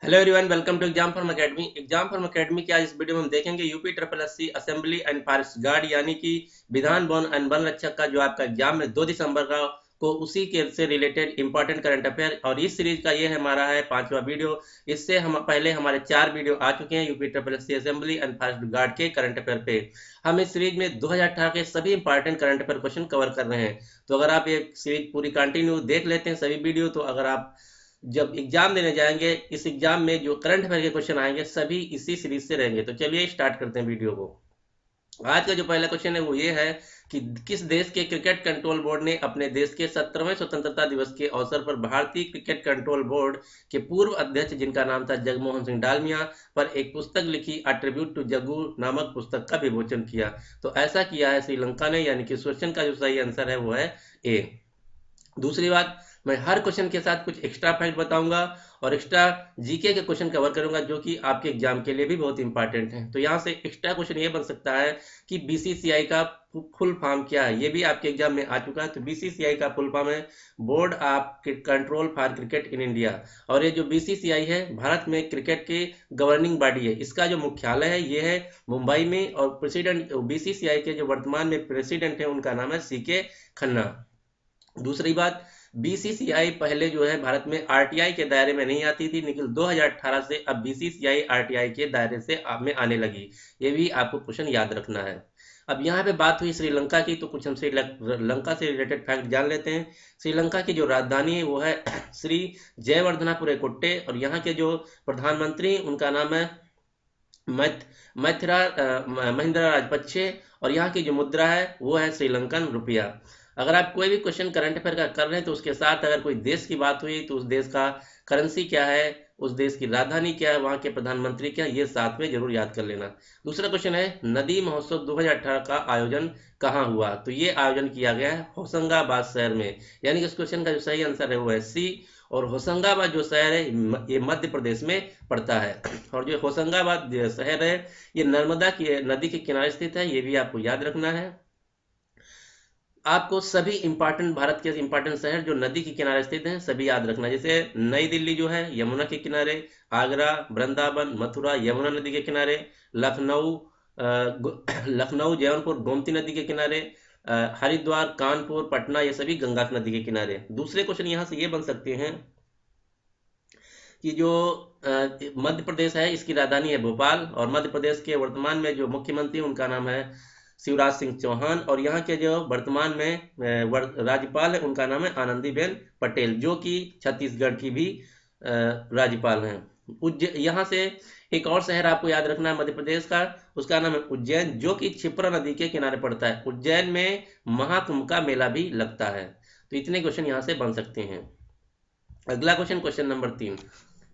Hello everyone, welcome to exam form academy. Exam form academy की आज इस video में हम देखेंगे UP triple SC assembly and forest guard यानी कि विधान वन एंड वन रक्षक का जो आपका एग्जाम है 2 दिसंबर का को उसी के से रिलेटेड इंपॉर्टेंट करंट अफेयर। और इस सीरीज का ये हमारा है 5वां वीडियो। इससे हम पहले हमारे 4 वीडियो आ चुके हैं UP triple SC assembly and forest guard के करंट अफेयर पे। हम इस सीरीज में 2018 के सभी important current affair question cover कर रहे हैं। तो अगर आप ये सीरीज पूरी कंटिन्यू देख लेते हैं सभी वीडियो, तो अगर आप जब एग्जाम देने जाएंगे इस एग्जाम में जो करंट अफेयर के क्वेश्चन आएंगे सभी इसी सीरीज से रहेंगे। तो चलिए स्टार्ट करते हैं वीडियो को। आज का जो पहला क्वेश्चन है वो ये है कि किस देश के क्रिकेट कंट्रोल बोर्ड ने अपने देश के 17वें स्वतंत्रता दिवस के अवसर पर भारतीय क्रिकेट कंट्रोल बोर्ड के पूर्व अध्यक्ष, जिनका नाम था जगमोहन सिंह डालमिया, पर एक पुस्तक लिखी अ ट्रिब्यूट टू जग्गू नामक पुस्तक का विमोचन किया? तो ऐसा किया है श्रीलंका ने, यानी कि इस क्वेश्चन का जो सही आंसर है वो है ए। दूसरी बात, मैं हर क्वेश्चन के साथ कुछ एक्स्ट्रा फैक्ट बताऊंगा और एक्स्ट्रा जीके के क्वेश्चन कवर करूंगा जो कि आपके एग्जाम के लिए भी बहुत इंपॉर्टेंट है। तो यहाँ से एक्स्ट्रा क्वेश्चन ये बन सकता है कि बीसीसीआई का फुल फॉर्म क्या है, ये भी आपके एग्जाम में आ चुका है। तो बीसीसीआई का फुल फॉर्म है board of control for cricket in India. और ये जो बीसीसीआई है भारत में क्रिकेट के गवर्निंग बॉडी है। इसका जो मुख्यालय है ये है मुंबई में, और प्रेसिडेंट बीसीसीआई के जो वर्तमान में प्रेसिडेंट है उनका नाम है सीके खन्ना। दूसरी बात, बीसीसीआई पहले जो है भारत में आरटीआई के दायरे में नहीं आती थी, लेकिन 2018 से अब बीसीसीआई आरटीआई के दायरे से में आने लगी। ये भी आपको क्वेश्चन याद रखना है। अब यहाँ पे बात हुई श्रीलंका की, तो कुछ हम श्रीलंका से रिलेटेड फैक्ट जान लेते हैं। श्रीलंका की जो राजधानी है वो है श्री जयवर्धनापुरे कोट्टे, और यहाँ के जो प्रधानमंत्री उनका नाम है महिंद्रा राजपक्षे, और यहाँ की जो मुद्रा है वो है श्रीलंकन रुपया। अगर आप कोई भी क्वेश्चन करंट अफेयर का कर रहे हैं तो उसके साथ अगर कोई देश की बात हुई तो उस देश का करेंसी क्या है, उस देश की राजधानी क्या है, वहाँ के प्रधानमंत्री क्या है, ये साथ में जरूर याद कर लेना। दूसरा क्वेश्चन है नदी महोत्सव 2018 का आयोजन कहाँ हुआ? तो ये आयोजन किया गया है होशंगाबाद शहर में, यानी कि इस क्वेश्चन का जो सही आंसर है वो है सी। और होशंगाबाद जो शहर है ये मध्य प्रदेश में पड़ता है। और जो होशंगाबाद शहर है ये नर्मदा की नदी के किनारे स्थित है, ये भी आपको याद रखना है। आपको सभी इंपॉर्टेंट भारत के इंपॉर्टेंट शहर जो नदी के किनारे स्थित हैं सभी याद रखना। जैसे नई दिल्ली जो है यमुना के किनारे, आगरा, वृंदावन, मथुरा यमुना नदी के किनारे, लखनऊ लखनऊ जौनपुर गोमती नदी के किनारे, हरिद्वार, कानपुर, पटना ये सभी गंगा नदी के किनारे। दूसरे क्वेश्चन यहाँ से ये बन सकते हैं कि जो मध्य प्रदेश है इसकी राजधानी है भोपाल, और मध्य प्रदेश के वर्तमान में जो मुख्यमंत्री उनका नाम है शिवराज सिंह चौहान, और यहाँ के जो वर्तमान में राज्यपाल है उनका नाम है आनंदीबेन पटेल, जो कि छत्तीसगढ़ की भी राज्यपाल हैं। यहाँ से एक और शहर आपको याद रखना है मध्य प्रदेश का, उसका नाम है उज्जैन, जो कि क्षिप्रा नदी के किनारे पड़ता है। उज्जैन में महाकुंभ का मेला भी लगता है। तो इतने क्वेश्चन यहाँ से बन सकते हैं। अगला क्वेश्चन, क्वेश्चन नंबर 3,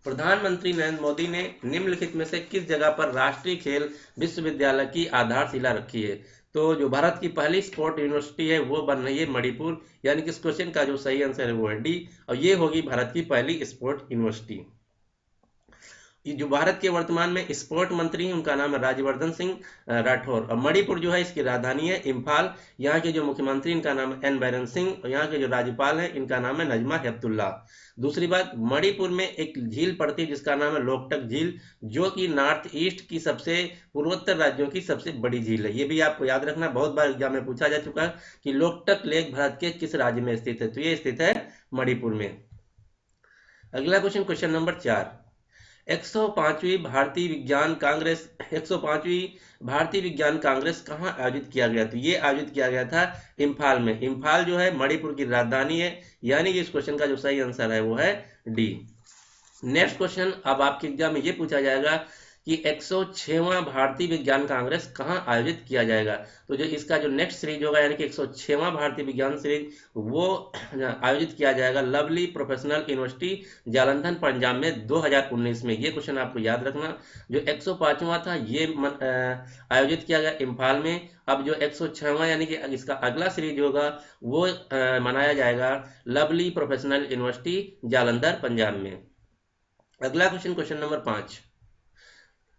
प्रधानमंत्री नरेंद्र मोदी ने निम्नलिखित में से किस जगह पर राष्ट्रीय खेल विश्वविद्यालय की आधारशिला रखी है? तो जो भारत की पहली स्पोर्ट यूनिवर्सिटी है वो बन रही है मणिपुर, यानी कि इस क्वेश्चन का जो सही आंसर है वो है डी, और ये होगी भारत की पहली स्पोर्ट यूनिवर्सिटी। जो भारत के वर्तमान में स्पोर्ट मंत्री हैं उनका नाम है राज्यवर्धन सिंह राठौर, और मणिपुर जो है इसकी राजधानी है इम्फाल। यहाँ के जो मुख्यमंत्री इनका नाम है एन बैरन सिंह, और यहाँ के जो राज्यपाल हैं इनका नाम है नजमा हेपतुल्ला। दूसरी बात, मणिपुर में एक झील पड़ती है जिसका नाम है लोकटक झील, जो कि नॉर्थ ईस्ट की सबसे पूर्वोत्तर राज्यों की सबसे बड़ी झील है। ये भी आपको याद रखना, बहुत बार एग्जाम में पूछा जा चुका है कि लोकटक लेक भारत के किस राज्य में स्थित है? तो ये स्थित है मणिपुर में। अगला क्वेश्चन, क्वेश्चन नंबर 4, 105वीं भारतीय विज्ञान कांग्रेस 105वीं भारतीय विज्ञान कांग्रेस कहाँ आयोजित किया गया? तो ये आयोजित किया गया था इम्फाल में। इम्फाल जो है मणिपुर की राजधानी है, यानी कि इस क्वेश्चन का जो सही आंसर है वो है डी। नेक्स्ट क्वेश्चन, अब आपके एग्जाम में ये पूछा जाएगा कि 106वां भारतीय विज्ञान कांग्रेस कहाँ आयोजित किया जाएगा? तो जो इसका जो नेक्स्ट सीरीज होगा यानी कि 106वां भारतीय विज्ञान सीरीज वो आयोजित किया जाएगा lovely professional university Jalandhar Punjab में 2019 में। ये क्वेश्चन आपको याद रखना। जो 105वां था ये आयोजित किया गया इम्फाल में। अब जो 106वां यानी कि इसका अगला सीरीज होगा वो मनाया जाएगा lovely professional university Jalandhar Punjab में। अगला क्वेश्चन, क्वेश्चन नंबर 5,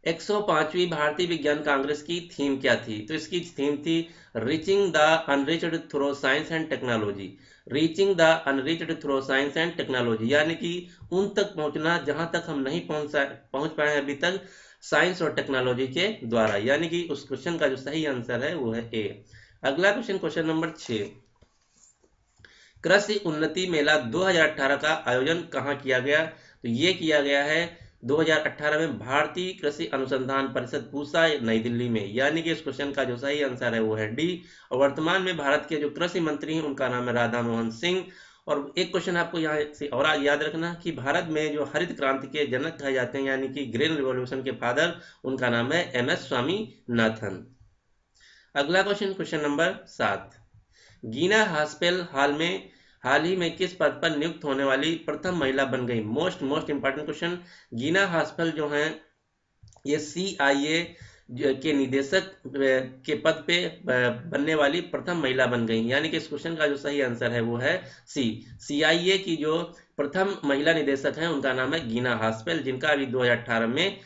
105वीं भारतीय विज्ञान कांग्रेस की थीम क्या थी? तो इसकी थीम थी reaching the unreached through science and technology. Reaching the unreached through science and technology, यानी कि उन तक पहुंचना जहां तक हम नहीं पहुंच पाए हैं अभी तक, साइंस और टेक्नोलॉजी के द्वारा। यानी कि उस क्वेश्चन का जो सही आंसर है वो है ए। अगला क्वेश्चन, क्वेश्चन नंबर 6, कृषि उन्नति मेला 2018 का आयोजन कहाँ किया गया? तो ये किया गया है 2018 में भारतीय कृषि अनुसंधान परिषद पूसा, नई दिल्ली में। यानी कि इस क्वेश्चन का जो सही आंसर है वो है डी। और वर्तमान में भारत के जो कृषि मंत्री हैं उनका नाम है राधा मोहन सिंह। और एक क्वेश्चन आपको यहाँ से और याद रखना कि भारत में जो हरित क्रांति के जनक कहे जाते हैं, यानी कि ग्रीन रिवॉल्यूशन के फादर, उनका नाम है MS स्वामीनाथन। अगला क्वेश्चन, क्वेश्चन नंबर 7, गीना हास्पेल हाल ही में किस पद पर नियुक्त होने वाली प्रथम महिला बन गई? Most important question. गीना हास्पेल जो हैं ये CIA के निदेशक के पद पे बनने वाली प्रथम महिला बन गई। यानी कि इस क्वेश्चन का जो सही आंसर है वो है सी। CIA की जो प्रथम महिला निदेशक हैं उनका नाम है गीना हास्पेल, जिनका अभी 2018 में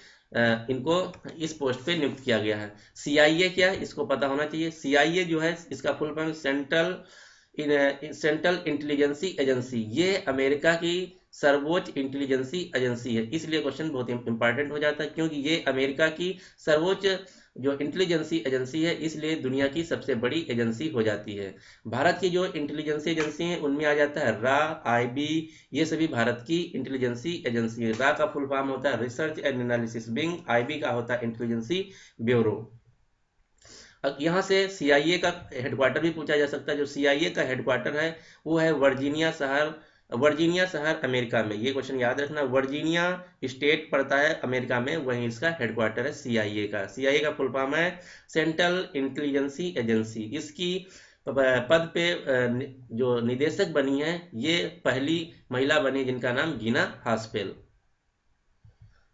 इनको इस पोस्ट पे नियुक्त किया गया है। CIA क्या है इसको पता होना चाहिए। CIA जो है इसका full form central intelligence agency. ये अमेरिका की सर्वोच्च इंटेलिजेंसी एजेंसी है। इसलिए क्वेश्चन बहुत इंपॉर्टेंट हो जाता है, क्योंकि ये अमेरिका की सर्वोच्च जो इंटेलिजेंसी एजेंसी है, इसलिए दुनिया की सबसे बड़ी एजेंसी हो जाती है। भारत की जो इंटेलिजेंसी एजेंसी है उनमें आ जाता है रा, IB, ये सभी भारत की इंटेलिजेंसी एजेंसी है। रा का फुल फॉर्म होता है research and analysis wing, IB का होता है इंटेलिजेंसी ब्यूरो। अब यहाँ से CIA का हेडक्वार्टर भी पूछा जा सकता है। जो CIA का हेडक्वार्टर है वो है वर्जीनिया शहर अमेरिका में। ये क्वेश्चन याद रखना, वर्जीनिया स्टेट पड़ता है अमेरिका में, वहीं इसका हेडक्वार्टर है CIA का। CIA का फुल फॉर्म है सेंट्रल इंटेलिजेंसी एजेंसी। इसकी पद पे जो निदेशक बनी है ये पहली महिला बनी, जिनका नाम गीना हास्पेल।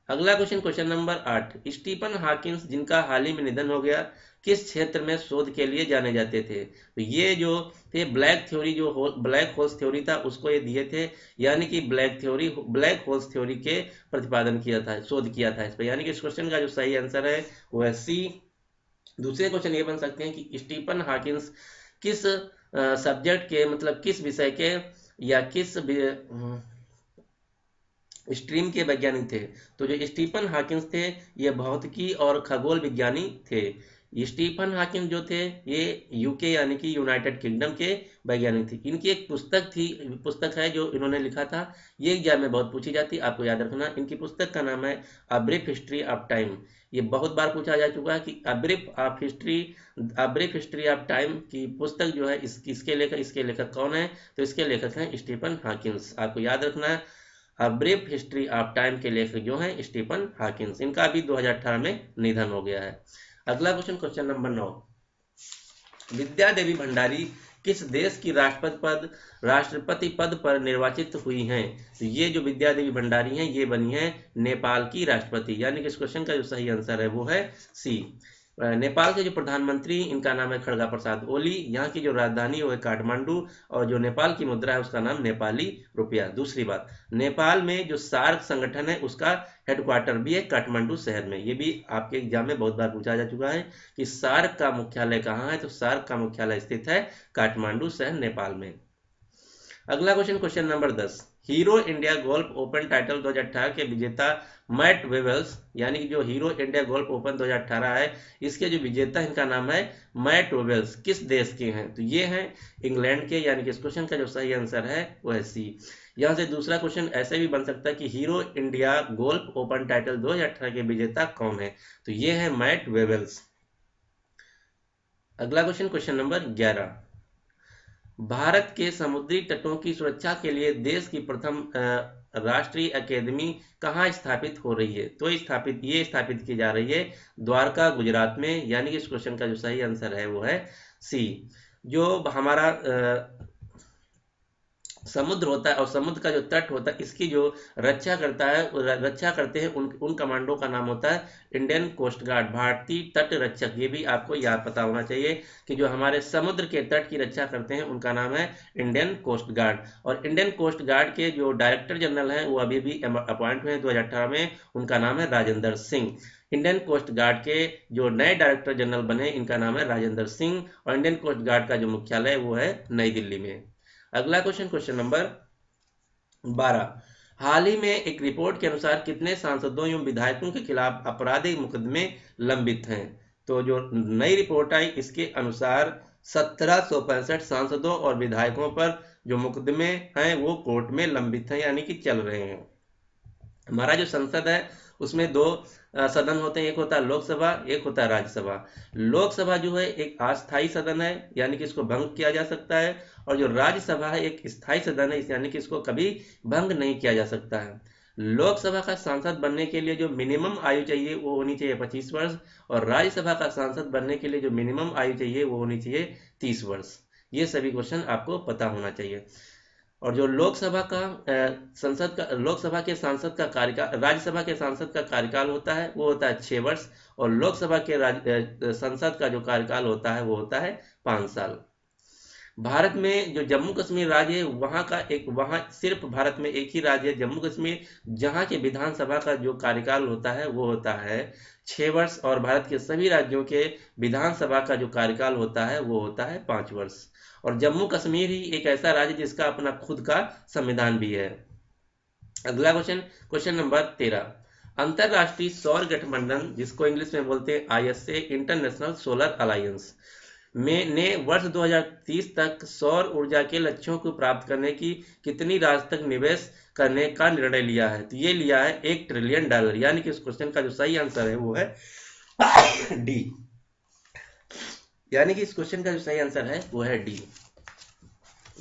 अगला question, question number 8, Stephen Hawkins जिनका हाल ही में निधन हो गया, किस क्षेत्र में शोध के लिए जाने जाते थे? तो ये जो थे ब्लैक होल्स थ्योरी था उसको ये दिए थे। यानी कि ब्लैक होल्स थ्योरी के प्रतिपादन किया था, शोध किया था इस पर। यानी कि इस क्वेश्चन का जो सही आंसर है वो है सी। दूसरे क्वेश्चन ये बन सकते हैं कि स्टीफन हॉकिंस किस सब्जेक्ट के, मतलब किस विषय के या किस स्ट्रीम के वैज्ञानिक थे? तो जो स्टीफन हॉकिंस थे ये भौतिकी और खगोल विज्ञानी थे। स्टीफन हॉकिंस जो थे ये UK यानी कि यूनाइटेड किंगडम के वैज्ञानिक थे। इनकी एक पुस्तक है जो इन्होंने लिखा था। ये एग्जाम में बहुत पूछी जाती है, आपको याद रखना। इनकी पुस्तक का नाम है a brief history of time. ये बहुत बार पूछा जा चुका है कि a brief history of time की पुस्तक जो है इसके लेखक कौन है? तो इसके लेखक हैं स्टीफन हॉकिंस। आपको याद रखना है a brief history of time के लेखक जो हैं स्टीफन हॉकिंस। इनका अभी 2018 में निधन हो गया है। अगला क्वेश्चन, क्वेश्चन नंबर 9, विद्या देवी भंडारी किस देश की राष्ट्रपति पद पर निर्वाचित हुई हैं? तो ये जो विद्या देवी भंडारी हैं ये बनी हैं नेपाल की राष्ट्रपति। यानी कि इस क्वेश्चन का जो सही आंसर है वो है सी। नेपाल के जो प्रधानमंत्री इनका नाम है खड़गा प्रसाद ओली। यहाँ की जो राजधानी वो है काठमांडू, और जो नेपाल की मुद्रा है उसका नाम नेपाली रुपया। दूसरी बात, नेपाल में जो सार्क संगठन है उसका हेडक्वार्टर भी है काठमांडू शहर में। ये भी आपके एग्जाम में बहुत बार पूछा जा चुका है कि सार्क का मुख्यालय कहाँ है? तो सार्क का मुख्यालय स्थित है काठमांडू शहर, नेपाल में। अगला question, question number 10, hero India golf open title 2018 के विजेता मैट वेवेल्स, यानी कि जो हीरो इंडिया गोल्फ ओपन 2018 है इसके जो विजेता इनका नाम है मैट वेवेल्स, किस देश के हैं? तो ये हैं इंग्लैंड के। यानी कि इस क्वेश्चन का जो सही आंसर है वो है सी। यहाँ से दूसरा क्वेश्चन ऐसे भी बन सकता है कि hero India golf open title 2018 के विजेता कौन है? तो ये है मैट वेवेल्स। अगला क्वेश्चन, क्वेश्चन नंबर 11, भारत के समुद्री तटों की सुरक्षा के लिए देश की प्रथम राष्ट्रीय अकेदमी कहाँ स्थापित हो रही है? तो ये स्थापित की जा रही है द्वारका, गुजरात में। यानी कि इस क्वेश्चन का जो सही आंसर है वो है सी। जो हमारा समुद्र होता है और समुद्र का जो तट होता है इसकी जो रक्षा करता है रक्षा करते हैं उन कमांडो का नाम होता है इंडियन कोस्ट गार्ड, भारतीय तट रक्षक। ये भी आपको याद पता होना चाहिए कि जो हमारे समुद्र के तट की रक्षा करते हैं उनका नाम है इंडियन कोस्ट गार्ड। और इंडियन कोस्ट गार्ड के जो डायरेक्टर जनरल हैं वो अभी भी अपॉइंट हुए हैं 2018 में, उनका नाम है Rajendra Singh. Indian Coast Guard के जो नए डायरेक्टर जनरल बने इनका नाम है राजेंद्र सिंह, और इंडियन कोस्ट गार्ड का जो मुख्यालय वो है नई दिल्ली में। अगला क्वेश्चन, क्वेश्चन नंबर 12। हाल ही में एक रिपोर्ट के अनुसार कितने सांसदों एवं विधायकों के खिलाफ आपराधिक मुकदमे लंबित हैं? तो जो नई रिपोर्ट आई इसके अनुसार 1765 सांसदों और विधायकों पर जो मुकदमे हैं वो कोर्ट में लंबित हैं, यानी कि चल रहे हैं। हमारा जो संसद है उसमें दो सदन होते हैं, एक होता है लोकसभा, एक होता है राज्यसभा। लोकसभा जो है एक अस्थायी सदन है, यानी कि इसको भंग किया जा सकता है, और जो राज्यसभा है एक स्थायी सदन है, यानी कि इसको कभी भंग नहीं किया जा सकता है। लोकसभा का सांसद बनने के लिए जो मिनिमम आयु चाहिए वो होनी चाहिए 25 वर्ष, और राज्यसभा का सांसद बनने के लिए जो मिनिमम आयु चाहिए वो होनी चाहिए 30 वर्ष। ये सभी क्वेश्चन आपको पता होना चाहिए। और जो लोकसभा का संसद का लोकसभा के सांसद का कार्यकाल, राज्यसभा के सांसद का कार्यकाल होता है वो होता है 6 वर्ष, और लोकसभा के संसद का जो कार्यकाल होता है वो होता है 5 साल। भारत में जो जम्मू कश्मीर राज्य है वहाँ सिर्फ भारत में एक ही राज्य है जम्मू कश्मीर, जहाँ के विधानसभा का जो कार्यकाल होता है वो होता है 6 वर्ष, और भारत के सभी राज्यों के विधानसभा का जो कार्यकाल होता है वो होता है 5 वर्ष। और जम्मू कश्मीर ही एक ऐसा राज्य जिसका अपना खुद का संविधान भी है। अगला क्वेश्चन, क्वेश्चन नंबर 13। अंतरराष्ट्रीय सौर गठबंधन, जिसको इंग्लिश में बोलते हैं ISA, इंटरनेशनल सोलर अलायंस ने वर्ष 2030 तक सौर ऊर्जा के लक्ष्यों को प्राप्त करने की कितनी राशि तक निवेश करने का निर्णय लिया है? तो ये लिया है $1 ट्रिलियन, यानी कि इस क्वेश्चन का जो सही आंसर है वो है डी। यानी कि इस क्वेश्चन का जो सही आंसर है वो है डी।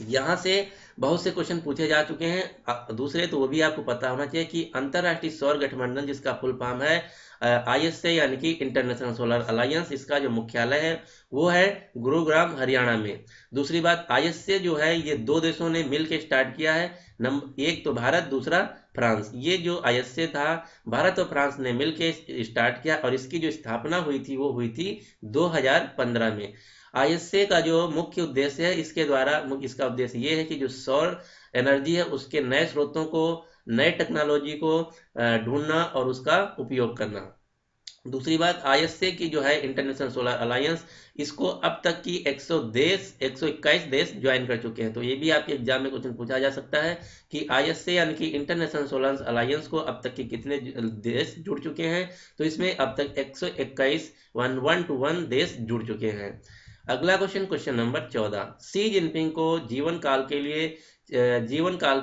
यहाँ से बहुत से क्वेश्चन पूछे जा चुके हैं दूसरे, तो वो भी आपको पता होना चाहिए कि अंतरराष्ट्रीय सौर गठबंधन, जिसका फुल फॉर्म है ISA यानी कि इंटरनेशनल सोलर अलायंस, इसका जो मुख्यालय है वो है गुरुग्राम, हरियाणा में। दूसरी बात, ISA जो है ये 2 देशों ने मिलकर स्टार्ट किया है, एक तो भारत, दूसरा फ्रांस। ये जो ISA था भारत और फ्रांस ने मिलकर स्टार्ट किया, और इसकी जो स्थापना हुई थी वो हुई थी 2015 में। ISA का जो मुख्य उद्देश्य है इसका उद्देश्य ये है कि जो सौर एनर्जी है उसके नए स्रोतों को, नए टेक्नोलॉजी को ढूंढना और उसका उपयोग करना। दूसरी बात, ISA की जो है इंटरनेशनल सोलर अलायंस, इसको अब तक की 121 देश ज्वाइन कर चुके हैं। तो ये भी आपके एग्जाम में क्वेश्चन पूछा जा सकता है कि ISA यानी कि इंटरनेशनल सोलर अलायंस को अब तक के कितने देश जुड़ चुके हैं? तो इसमें अब तक 121 1 देश जुड़ चुके हैं। अगला question, question number 14। Xi Jinping को जीवन काल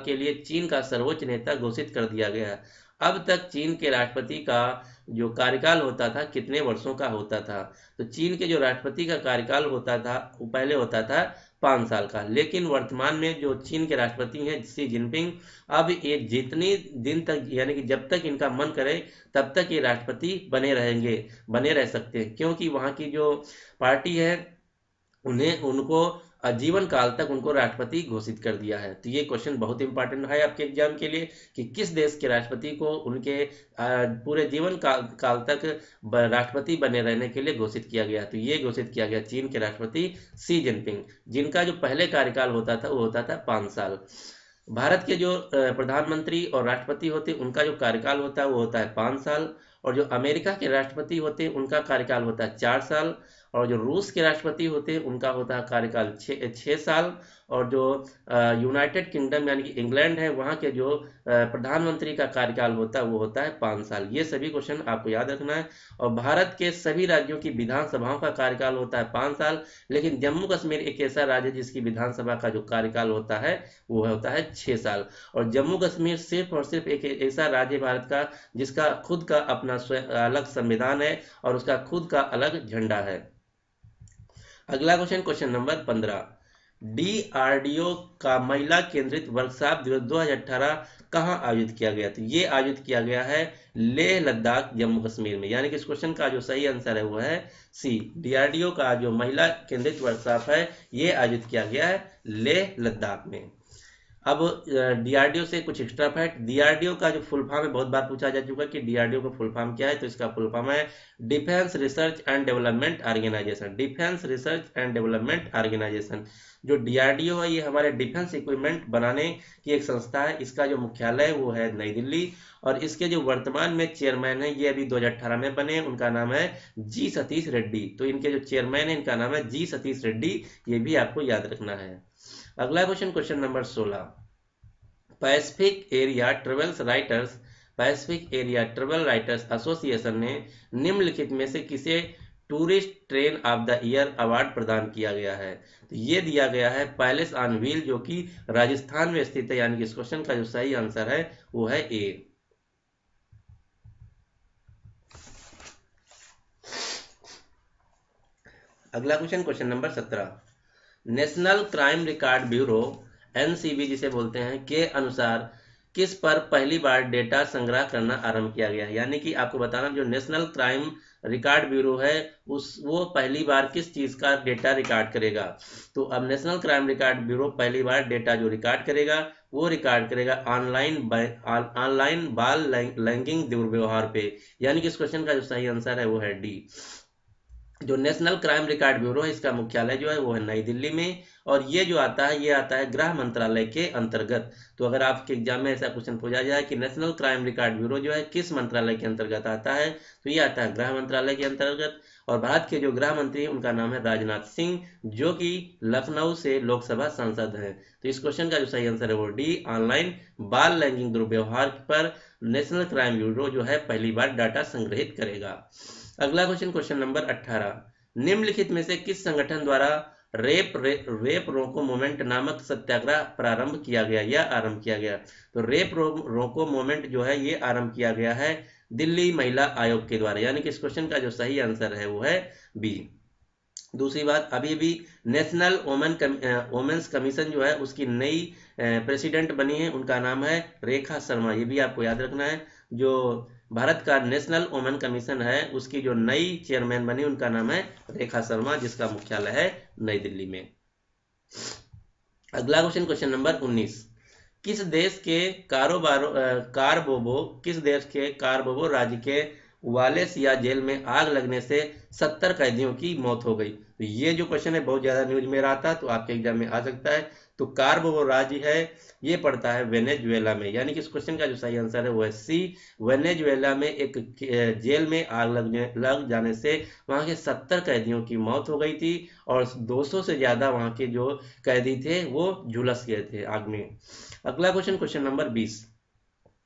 के लिए चीन का सर्वोच्च नेता घोषित कर दिया गया। अब तक चीन के राष्ट्रपति का जो कार्यकाल होता था कितने वर्षों का होता था? तो चीन के जो राष्ट्रपति का कार्यकाल होता था वो पहले होता था 5 साल का, लेकिन वर्तमान में जो चीन के राष्ट्रपति हैं शी जिनपिंग, अब ये जितनी दिन तक, यानी कि जब तक इनका मन करे तब तक ये राष्ट्रपति बने रह सकते हैं, क्योंकि वहाँ की जो पार्टी है उनको आजीवन काल तक उनको राष्ट्रपति घोषित कर दिया है। तो ये क्वेश्चन बहुत इंपॉर्टेंट है आपके एग्जाम के लिए कि किस देश के राष्ट्रपति को उनके पूरे जीवन काल तक राष्ट्रपति बने रहने के लिए घोषित किया गया। तो ये घोषित किया गया चीन के राष्ट्रपति शी जिनपिंग, जिनका जो पहले कार्यकाल होता था वो होता था 5 साल। भारत के जो प्रधानमंत्री और राष्ट्रपति होते उनका जो कार्यकाल होता है वो होता है 5 साल, और जो अमेरिका के राष्ट्रपति होते हैं उनका कार्यकाल होता है 4 साल, और जो रूस के राष्ट्रपति होते हैं उनका होता है कार्यकाल 6 साल, और जो यूनाइटेड किंगडम यानी कि इंग्लैंड है वहाँ के जो प्रधानमंत्री का कार्यकाल होता है वो होता है 5 साल। ये सभी क्वेश्चन आपको याद रखना है। और भारत के सभी राज्यों की विधानसभाओं का कार्यकाल होता है 5 साल, लेकिन जम्मू कश्मीर एक ऐसा राज्य है जिसकी विधानसभा का जो कार्यकाल होता है वो होता है 6 साल। और जम्मू कश्मीर सिर्फ और सिर्फ एक ऐसा राज्य भारत का जिसका खुद का अपना अलग संविधान है और उसका खुद का अलग झंडा है। अगला क्वेश्चन, क्वेश्चन नंबर 15। DRDO का महिला केंद्रित वर्कशॉप 2018 कहाँ आयोजित किया गया? तो ये आयोजित किया गया है लेह लद्दाख जम्मू कश्मीर में, यानी कि इस क्वेश्चन का जो सही आंसर है वो है सी। DRDO का जो महिला केंद्रित वर्कशॉप है ये आयोजित किया गया है लेह लद्दाख में। अब डीआरडीओ से कुछ एक्स्ट्रा फैक्ट। डीआरडीओ का जो फुल फॉर्म है, बहुत बार पूछा जा चुका है कि डीआरडीओ का फुल फॉर्म क्या है, तो इसका फुल फॉर्म है Defence Research and Development Organisation. Defence Research and Development Organisation. जो डीआरडीओ है ये हमारे डिफेंस इक्विपमेंट बनाने की एक संस्था है। इसका जो मुख्यालय है वो है नई दिल्ली, और इसके जो वर्तमान में चेयरमैन है ये अभी 2018 में बने, उनका नाम है जी सतीश रेड्डी। तो इनके जो चेयरमैन है इनका नाम है जी सतीश रेड्डी, ये भी आपको याद रखना है। अगला question, question number 16। Pacific area travels writers Pacific area travel writers association ने निम्नलिखित में से किसे tourist train of the year award प्रदान किया गया है? तो ये दिया गया है पैलेस ऑन व्हील, जो कि राजस्थान में स्थित है। यानी कि इस क्वेश्चन का जो सही आंसर है वो है ए। अगला question, question number 17। National crime record bureau NCB जिसे बोलते हैं के अनुसार किस पर पहली बार डेटा संग्रह करना आरंभ किया गया है? यानी कि आपको बताना, जो नेशनल क्राइम रिकॉर्ड ब्यूरो है वो पहली बार किस चीज का डेटा रिकॉर्ड करेगा? तो अब नेशनल क्राइम रिकॉर्ड ब्यूरो पहली बार डेटा जो रिकॉर्ड करेगा वो रिकॉर्ड करेगा ऑनलाइन बाल लैंगिक दुर्व्यवहार पे। यानी कि इस क्वेश्चन का जो सही आंसर है वो है डी। जो नेशनल क्राइम रिकॉर्ड ब्यूरो है इसका मुख्यालय जो है वो है नई दिल्ली में, और ये जो आता है ये आता है गृह मंत्रालय के अंतर्गत। तो अगर आपके एग्जाम में ऐसा क्वेश्चन पूछा जाए कि नेशनल क्राइम रिकॉर्ड ब्यूरो जो है किस मंत्रालय के अंतर्गत आता है, तो ये आता है गृह मंत्रालय के अंतर्गत। और भारत के जो गृह मंत्री हैं उनका नाम है राजनाथ सिंह, जो कि लखनऊ से लोकसभा सांसद हैं। तो इस क्वेश्चन का जो सही आंसर है वो डी, ऑनलाइन बाल लैंगिक दुर्व्यवहार पर नेशनल क्राइम ब्यूरो जो है पहली बार डाटा संग्रहित करेगा। अगला क्वेश्चन, क्वेश्चन नंबर 18। निम्नलिखित में से किस संगठन द्वारा रेप रोको मूवमेंट नामक सत्याग्रह प्रारंभ किया गया या आरंभ किया गया? तो रोको मूवमेंट जो है ये आरंभ किया गया है दिल्ली महिला आयोग के द्वारा। यानी कि इस क्वेश्चन का जो सही आंसर है वो है बी। दूसरी बात, अभी भी नेशनल वोमेन्स कमीशन जो है उसकी नई प्रेसिडेंट बनी है, उनका नाम है रेखा शर्मा। ये भी आपको याद रखना है। जो भारत का नेशनल वोमेन कमीशन है उसकी जो नई चेयरमैन बनी उनका नाम है रेखा शर्मा, जिसका मुख्यालय है नई दिल्ली में। अगला क्वेश्चन, क्वेश्चन नंबर 19। किस देश के कारबोबो राज्य के वालेसिया जेल में आग लगने से 70 कैदियों की मौत हो गई? तो ये जो क्वेश्चन है बहुत ज्यादा न्यूज में रहा था, तो आपके एग्जाम में आ सकता है। तो कारबोबो राज्य है ये पड़ता है वेनेजुएला में। यानी कि इस क्वेश्चन का जो सही आंसर है वो है सी। वेनेजुएला में एक जेल में आग लग जाने से वहां के 70 कैदियों की मौत हो गई थी, और 200 से ज्यादा वहां के जो कैदी थे वो झुलस गए थे आग में। अगला क्वेश्चन, क्वेश्चन नंबर 20।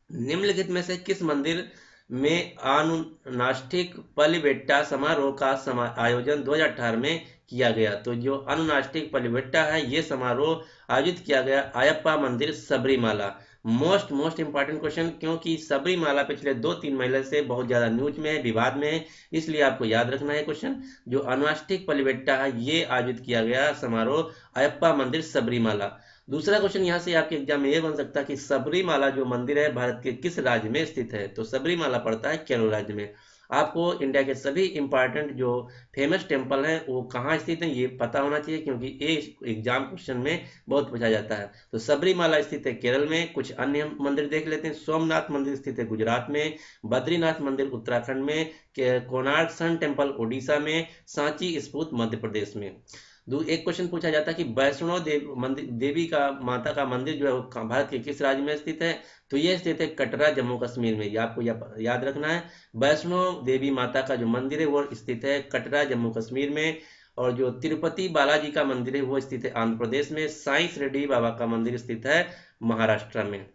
निम्नलिखित में से किस मंदिर में अनुनाष्टिक पलिबेट्टा समारोह का आयोजन 2018 में किया गया? तो जो अनुनाष्टिक पलिबेट्टा है ये समारोह आयोजित किया गया अयप्पा मंदिर सबरीमाला। मोस्ट इंपॉर्टेंट क्वेश्चन, क्योंकि सबरीमाला पिछले 2-3 महीने से बहुत ज्यादा न्यूज में है, विवाद में है, इसलिए आपको याद रखना है क्वेश्चन। जो अनुनाष्टिक पलिबेट्टा है ये आयोजित किया गया समारोह अयप्पा मंदिर सबरीमाला। दूसरा क्वेश्चन यहाँ से आपके एग्जाम में ये बन सकता है कि सबरीमाला जो मंदिर है भारत के किस राज्य में स्थित है? तो सबरीमाला पड़ता है केरल राज्य में। आपको इंडिया के सभी इंपॉर्टेंट जो फेमस टेम्पल हैं वो कहाँ स्थित हैं ये पता होना चाहिए, क्योंकि ये एग्जाम क्वेश्चन में बहुत पूछा जाता है। तो सबरीमाला स्थित है केरल में। कुछ अन्य मंदिर देख लेते हैं। सोमनाथ मंदिर स्थित है गुजरात में, बद्रीनाथ मंदिर उत्तराखंड में, कोणार्क सन टेम्पल ओडिशा में, सांची स्तूप मध्य प्रदेश में। एक क्वेश्चन पूछा जाता है कि वैष्णो देवी का माता का मंदिर जो है वो भारत के किस राज्य में स्थित है? तो ये स्थित है कटरा जम्मू कश्मीर में। ये आपको याद रखना है। वैष्णो देवी माता का जो मंदिर है वो स्थित है कटरा जम्मू कश्मीर में। और जो तिरुपति बालाजी का मंदिर है वो स्थित है आंध्र प्रदेश में। साईं शिरडी बाबा का मंदिर स्थित है महाराष्ट्र में।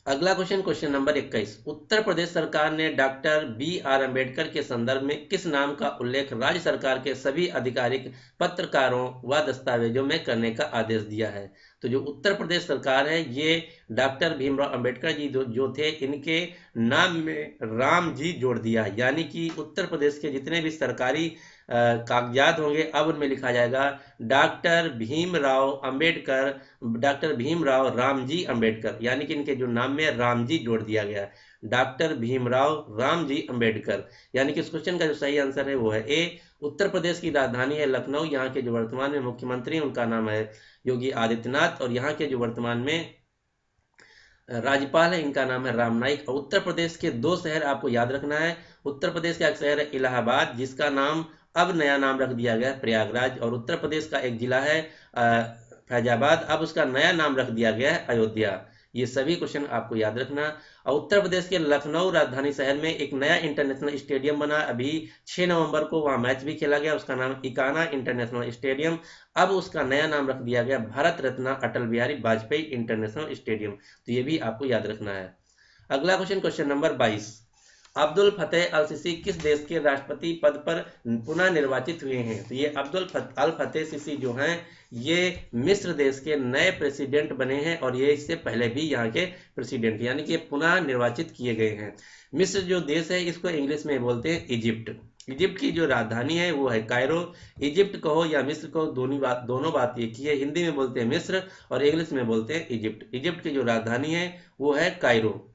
अगला question, question number 21। Uttar Pradesh सरकार ने डॉक्टर BR अम्बेडकर के संदर्भ में किस नाम का उल्लेख राज्य सरकार के सभी आधिकारिक पत्रकारों व दस्तावेजों में करने का आदेश दिया है? तो जो उत्तर प्रदेश सरकार है ये डॉक्टर भीमराव अंबेडकर जी जो थे इनके नाम में राम जी जोड़ दिया। यानी कि उत्तर प्रदेश के जितने भी सरकारी कागजात होंगे अब उनमें लिखा जाएगा डॉक्टर भीमराव अंबेडकर, डॉक्टर भीमराव रामजी अंबेडकर। यानी कि इनके जो नाम में रामजी जोड़ दिया गया है, डॉक्टर भीमराव रामजी अंबेडकर। यानी कि इस क्वेश्चन का जो सही आंसर है वो है ए। उत्तर प्रदेश की राजधानी है लखनऊ। यहाँ के जो वर्तमान में मुख्यमंत्री हैं उनका नाम है योगी आदित्यनाथ, और यहाँ के जो वर्तमान में राज्यपाल है इनका नाम है राम नाईक। और उत्तर प्रदेश के दो शहर आपको याद रखना है। उत्तर प्रदेश का एक शहर है इलाहाबाद, जिसका नाम अब नया नाम रख दिया गया है प्रयागराज, और उत्तर प्रदेश का एक जिला है फैजाबाद, अब उसका नया नाम रख दिया गया है अयोध्या। ये सभी क्वेश्चन आपको याद रखना। और उत्तर प्रदेश के लखनऊ राजधानी शहर में एक नया इंटरनेशनल स्टेडियम बना, अभी 6 नवंबर को वहां मैच भी खेला गया, उसका नाम इकाना इंटरनेशनल स्टेडियम। अब उसका नया नाम रख दिया गया भारत रत्न अटल बिहारी वाजपेयी इंटरनेशनल स्टेडियम। तो ये भी आपको याद रखना है। अगला क्वेश्चन, क्वेश्चन नंबर 22, अब्दुल फतेह अल सीसी किस देश के राष्ट्रपति पद पर पुनः निर्वाचित हुए हैं? तो ये अब्दुल अल फतेह सीसी जो हैं ये मिस्र देश के नए प्रेसिडेंट बने हैं, और ये इससे पहले भी यहाँ के प्रेसिडेंट, यानी कि पुनः निर्वाचित किए गए हैं। मिस्र जो देश है इसको इंग्लिश में बोलते हैं इजिप्ट। इजिप्ट की जो राजधानी है वो है कायरो। इजिप्ट कहो या मिस्र कहो, दोनों बात एक ही है। हिंदी में बोलते हैं मिस्र और इंग्लिश में बोलते हैं इजिप्ट। इजिप्ट की जो राजधानी है वो है कायरो,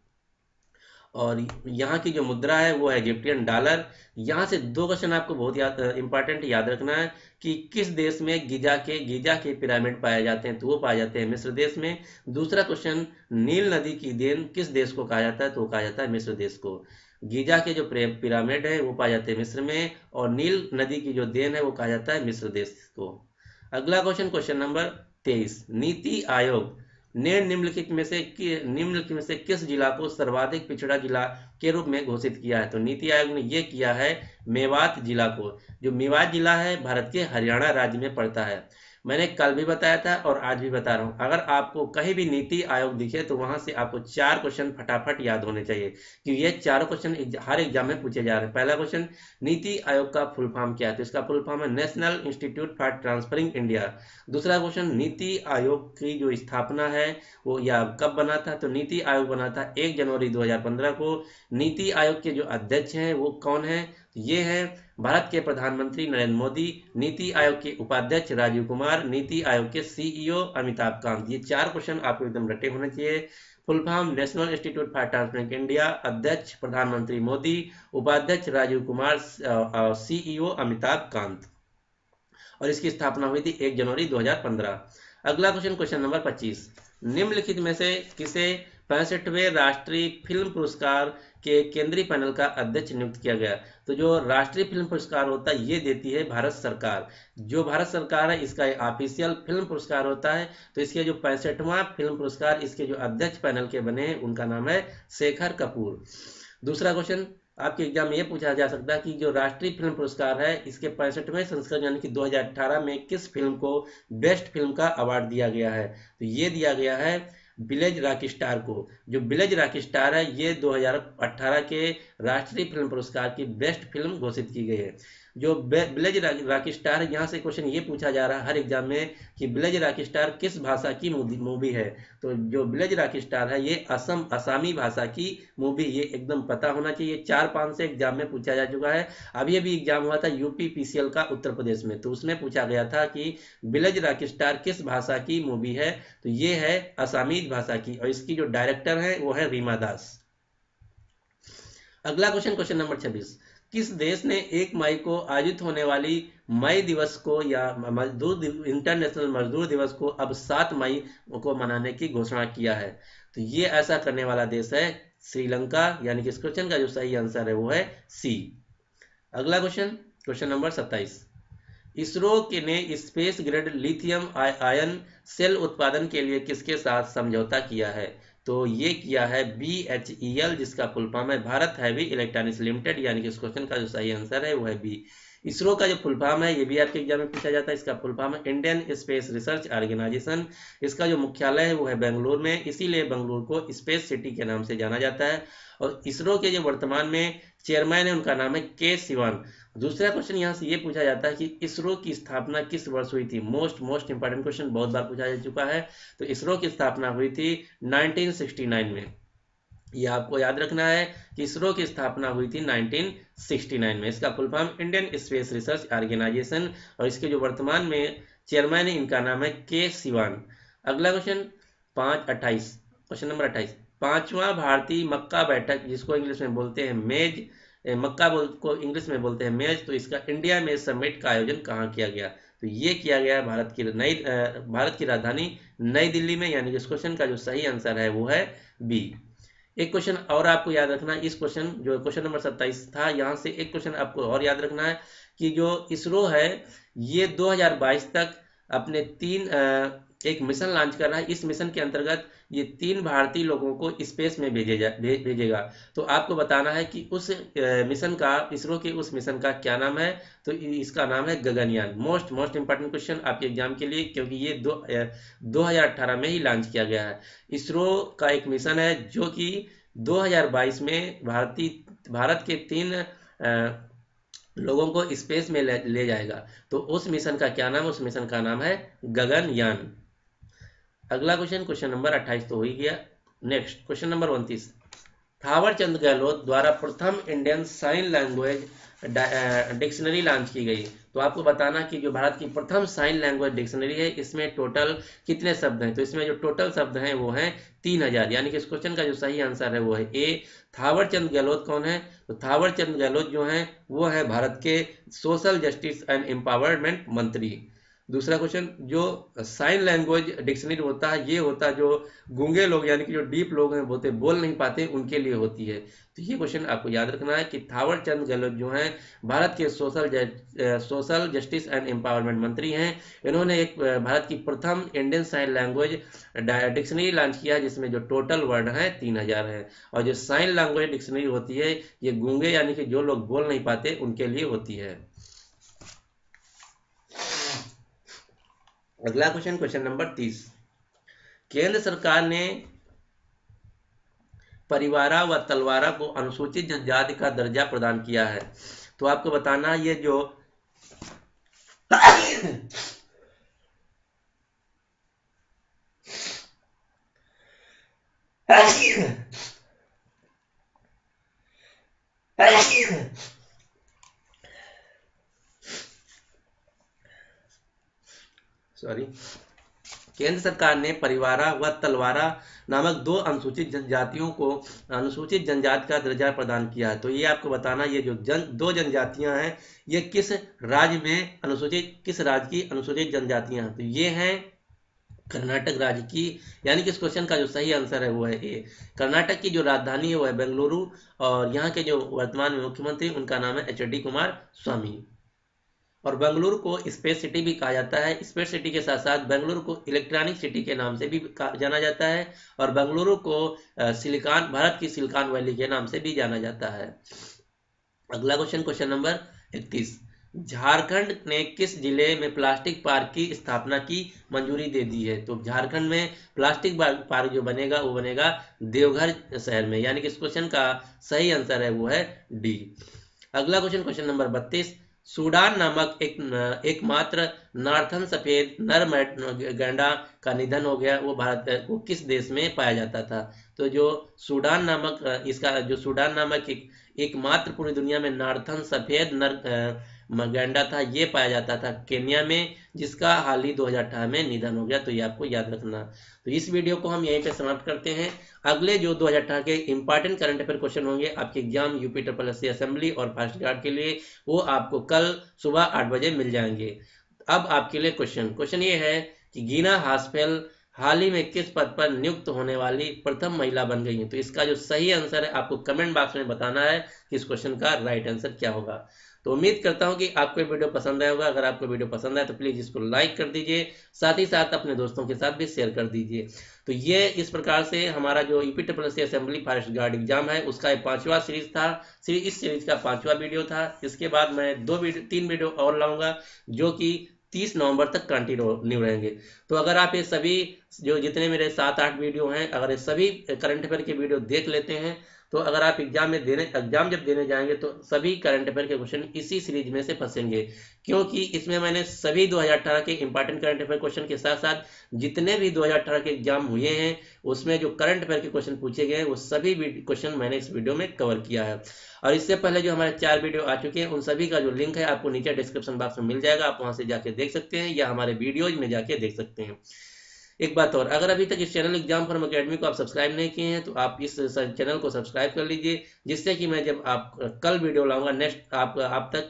और यहाँ की जो मुद्रा है वो है इजिप्टियन डॉलर। यहाँ से दो क्वेश्चन आपको बहुत इंपॉर्टेंट याद रखना है कि किस देश में गीजा के पिरामिड पाए जाते हैं? तो वो पाए जाते हैं मिस्र देश में। दूसरा क्वेश्चन, नील नदी की देन किस देश को कहा जाता है? तो वो कहा जाता है मिस्र देश को। गीजा के जो पिरामिड है वो पाए जाते हैं मिस्र में, और नील नदी की जो देन है वो कहा जाता है मिस्र देश को। अगला question, question number 23, NITI Aayog ने निम्नलिखित में से किस जिला को सर्वाधिक पिछड़ा जिला के रूप में घोषित किया है? तो नीति आयोग ने यह किया है मेवात जिला को। जो मेवात जिला है भारत के हरियाणा राज्य में पड़ता है। मैंने कल भी बताया था और आज भी बता रहा हूं, अगर आपको कहीं भी नीति आयोग दिखे तो वहां से आपको 4 क्वेश्चन फटाफट याद होने चाहिए, क्योंकि ये चारों क्वेश्चन हर एग्जाम में पूछे जा रहे हैं। पहला क्वेश्चन, नीति आयोग का फुल फॉर्म क्या है? तो इसका फुल फॉर्म है national institute for transferring India. दूसरा क्वेश्चन, नीति आयोग की जो स्थापना है वो या कब बना था? तो नीति आयोग बना था 1 जनवरी 2015 को। नीति आयोग के जो अध्यक्ष हैं वो कौन है? ये है भारत के प्रधानमंत्री नरेंद्र मोदी। नीति आयोग के उपाध्यक्ष राजीव कुमार। नीति आयोग के सीईओ अमिताभ कांत। ये 4 क्वेश्चन आपको एकदम रटे होने चाहिए। Full form national institute for transferring India, अध्यक्ष प्रधानमंत्री मोदी, उपाध्यक्ष राजीव कुमार, सीईओ अमिताभ कांत, और इसकी स्थापना हुई थी 1 जनवरी 2015। अगला क्वेश्चन, क्वेश्चन नंबर 25, निम्नलिखित में से किसे 65वें राष्ट्रीय फिल्म पुरस्कार के केंद्रीय पैनल का अध्यक्ष नियुक्त किया गया? तो जो राष्ट्रीय फिल्म पुरस्कार होता है ये देती है भारत सरकार। जो भारत सरकार है इसका ऑफिशियल फिल्म पुरस्कार होता है। तो इसके जो 65वां फिल्म पुरस्कार इसके जो अध्यक्ष पैनल के बने हैं उनका नाम है शेखर कपूर। दूसरा क्वेश्चन आपके एग्जाम में ये पूछा जा सकता है कि जो राष्ट्रीय फिल्म पुरस्कार है इसके 65वें संस्करण यानी कि 2018 में किस फिल्म को बेस्ट फिल्म का अवार्ड दिया गया है? तो ये दिया गया है विलेज रॉकस्टार को। जो विलेज रॉकस्टार है ये 2018 के राष्ट्रीय फिल्म पुरस्कार की बेस्ट फिल्म घोषित की गई है। जो विलेज रॉकस्टार है, यहाँ से क्वेश्चन ये पूछा जा रहा है हर एग्जाम में कि विलेज रॉकस्टार किस भाषा की मूवी है? तो जो विलेज रॉकस्टार है ये असमी भाषा की मूवी, ये एकदम पता होना चाहिए। 4-5 से एग्जाम में पूछा जा चुका है। अभी अभी एग्जाम हुआ था यूपी पीसीएल का उत्तर प्रदेश में, तो उसमें पूछा गया था कि विलेज रॉकस्टार किस भाषा की मूवी है? तो ये है असमीज भाषा की, और इसकी जो डायरेक्टर है वो है रीमा दास। अगला क्वेश्चन, क्वेश्चन नंबर 26, किस देश ने 1 मई को आयोजित होने वाली मई दिवस को या इंटरनेशनल मजदूर दिवस को अब 7 मई को मनाने की घोषणा किया है? तो ये ऐसा करने वाला देश है श्रीलंका, यानी कि इस क्वेश्चन का जो सही आंसर है वो है सी। अगला क्वेश्चन, क्वेश्चन नंबर 27, इसरो ने space grid lithium ion cell उत्पादन के लिए किसके साथ समझौता किया है? तो ये किया है BHEL, जिसका फुल फॉर्म है भारत हैवी इलेक्ट्रॉनिक्स लिमिटेड, यानी कि इस क्वेश्चन का जो सही आंसर है वो है बी। इसरो का जो फुल फॉर्म है ये भी आपके एग्जाम में पूछा जाता है। इसका फुल फॉर्म है इंडियन स्पेस रिसर्च ऑर्गेनाइजेशन। इसका जो मुख्यालय है वो है बेंगलुरु में, इसीलिए बेंगलुरु को स्पेस सिटी के नाम से जाना जाता है। और इसरो के जो वर्तमान में चेयरमैन है उनका नाम है के सिवान। दूसरा क्वेश्चन यहाँ से ये पूछा जाता है कि इसरो की स्थापना किस वर्ष हुई थी? मोस्ट इंपॉर्टेंट क्वेश्चन, बहुत बार पूछा जा चुका है। तो इसरो की स्थापना हुई थी 1969 में। ये आपको याद रखना है कि इसरो की स्थापना हुई थी 1969 में। इसका full form Indian Space Research Organisation, और इसके जो वर्तमान में चेयरमैन है इनका नाम है के सिवान। अगला क्वेश्चन 28, क्वेश्चन नंबर 28, 5वां भारतीय मक्का बैठक जिसको इंग्लिश में बोलते हैं मेज मक्का को इंग्लिश में बोलते हैं मेज, तो इसका इंडिया मेज समिट का आयोजन कहाँ किया गया? तो ये किया गया है भारत की राजधानी नई दिल्ली में, यानी कि इस क्वेश्चन का जो सही आंसर है वो है बी। एक क्वेश्चन और आपको याद रखना है, इस क्वेश्चन जो क्वेश्चन नंबर 27 था, यहाँ से एक क्वेश्चन आपको और याद रखना है कि जो इसरो है ये 2022 तक अपने एक मिशन लॉन्च कर रहा है। इस मिशन के अंतर्गत ये 3 भारतीय लोगों को स्पेस में भेजेगा। तो आपको बताना है कि उस मिशन का, इसरो के उस मिशन का क्या नाम है? तो इसका नाम है गगनयान। मोस्ट इंपॉर्टेंट क्वेश्चन आपके एग्जाम के लिए, क्योंकि ये 2018 में ही लॉन्च किया गया है। इसरो का एक मिशन है जो कि 2022 में भारत के 3 लोगों को स्पेस में ले जाएगा। तो उस मिशन का क्या नाम? उस मिशन का नाम है गगनयान। अगला क्वेश्चन नंबर 28 तो हो ही गया। Next question number 29, Thawar Chand Gehlot द्वारा प्रथम Indian sign language dictionary launch की गई। तो आपको बताना कि जो भारत की प्रथम साइन लैंग्वेज डिक्शनरी है, इसमें टोटल कितने शब्द हैं? तो इसमें जो टोटल शब्द हैं वो हैं 3000, यानी कि इस क्वेश्चन का जो सही आंसर है वो है ए। थावर चंद गहलोत कौन है? तो थावर चंद गहलोत जो हैं वो है भारत के सोशल जस्टिस एंड एम्पावरमेंट मंत्री। दूसरा क्वेश्चन, जो साइन लैंग्वेज डिक्शनरी होता है ये होता है जो गूंगे लोग, यानी कि जो डीप लोग हैं, बोल नहीं पाते, उनके लिए होती है। तो ये क्वेश्चन आपको याद रखना है कि थावर चंद गहलोत जो हैं भारत के सोशल जस्टिस एंड एम्पावरमेंट मंत्री हैं। इन्होंने एक भारत की प्रथम Indian sign language dictionary launch किया जिसमें जो टोटल वर्ड हैं 3000 है। और जो साइन लैंग्वेज डिक्शनरी होती है ये गूंगे यानी कि जो लोग बोल नहीं पाते उनके लिए होती है। अगला क्वेश्चन नंबर 30, केंद्र सरकार ने परिवारा व तलवारा को अनुसूचित जनजाति का दर्जा प्रदान किया है। तो आपको बताना ये जो केंद्र सरकार ने परिवारा व तलवारा नामक 2 अनुसूचित जनजातियों को अनुसूचित जनजाति का दर्जा प्रदान किया है। तो ये आपको बताना ये जो 2 जनजातियां हैं ये किस राज्य की अनुसूचित जनजातियां हैं? तो ये हैं कर्नाटक राज्य की, यानी कि इस क्वेश्चन का जो सही आंसर है वो है ए। कर्नाटक की जो राजधानी है वो है बेंगलुरु, और यहाँ के जो वर्तमान में मुख्यमंत्री उनका नाम है एच.डी. कुमार स्वामी। और बेंगलुरु को स्पेस सिटी भी कहा जाता है। स्पेस सिटी के साथ साथ बेंगलुरु को इलेक्ट्रॉनिक सिटी के नाम से भी जाना जाता है, और बेंगलुरु को भारत की सिलिकॉन वैली के नाम से भी जाना जाता है। अगला क्वेश्चन नंबर 31, झारखंड ने किस जिले में प्लास्टिक पार्क की स्थापना की मंजूरी दे दी है? तो झारखंड में प्लास्टिक पार्क जो बनेगा वो बनेगा देवघर शहर में, यानी कि इस क्वेश्चन का सही आंसर है वो है डी। अगला क्वेश्चन नंबर 32, सूडान नामक एकमात्र नार्थन सफेद नर गैंडा का निधन हो गया, वो भारत को किस देश में पाया जाता था? तो जो सूडान नामक एकमात्र पूरी दुनिया में नार्थन सफेद नर गैंडा था, ये पाया जाता था केन्या में, जिसका हाल ही 2018 में निधन हो गया। तो ये आपको याद रखना। तो इस वीडियो को हम यहीं पे समाप्त करते हैं। अगले जो 2018 के इंपॉर्टेंट करंट अफेयर क्वेश्चन होंगे आपके एग्जाम UPSSC असेंबली और फॉरेस्ट गार्ड के लिए, वो आपको कल सुबह 8 बजे मिल जाएंगे। अब आपके लिए क्वेश्चन ये है कि गीना हास्फेल हाल ही में किस पद पर नियुक्त होने वाली प्रथम महिला बन गई है? तो इसका जो सही आंसर है आपको कमेंट बॉक्स में बताना है कि इस क्वेश्चन का राइट आंसर क्या होगा। तो उम्मीद करता हूं कि आपको वीडियो पसंद आया होगा। अगर आपको वीडियो पसंद आए तो प्लीज इसको लाइक कर दीजिए, साथ ही साथ अपने दोस्तों के साथ भी शेयर कर दीजिए। तो ये इस प्रकार से हमारा जो UPSSC assembly forest guard exam है उसका 5वां सीरीज था। इस सीरीज का 5वां वीडियो था। इसके बाद मैं 3 वीडियो और लाऊंगा जो कि 30 नवंबर तक कंटिन्यू रहेंगे। तो अगर आप ये सभी जितने मेरे 7-8 वीडियो हैं, अगर ये सभी करंट अफेयर के वीडियो देख लेते हैं तो अगर आप एग्जाम जब देने जाएंगे तो सभी करंट अफेयर के क्वेश्चन इसी सीरीज में से फंसेंगे, क्योंकि इसमें मैंने सभी 2018 के इंपॉर्टेंट करंट अफेयर क्वेश्चन के साथ साथ जितने भी 2018 के एग्जाम हुए हैं उसमें जो करंट अफेयर के क्वेश्चन पूछे गए हैं वो सभी क्वेश्चन मैंने इस वीडियो में कवर किया है। और इससे पहले जो हमारे 4 वीडियो आ चुके हैं उन सभी का जो लिंक है आपको नीचे डिस्क्रिप्शन बॉक्स में मिल जाएगा, आप वहां से जाके देख सकते हैं या हमारे वीडियोज में जाके देख सकते हैं। एक बात और, अगर अभी तक इस चैनल एग्जाम फॉर्म अकेडमी को आप सब्सक्राइब नहीं किए हैं तो आप इस चैनल को सब्सक्राइब कर लीजिए, जिससे कि मैं जब आप कल वीडियो लाऊंगा नेक्स्ट आप तक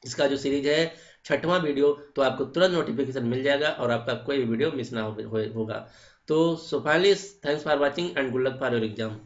इसका जो सीरीज है 6वां वीडियो, तो आपको तुरंत नोटिफिकेशन मिल जाएगा और आपका कोई भी वीडियो मिस ना होगा। तो so finally thanks for watching and good luck for your exam.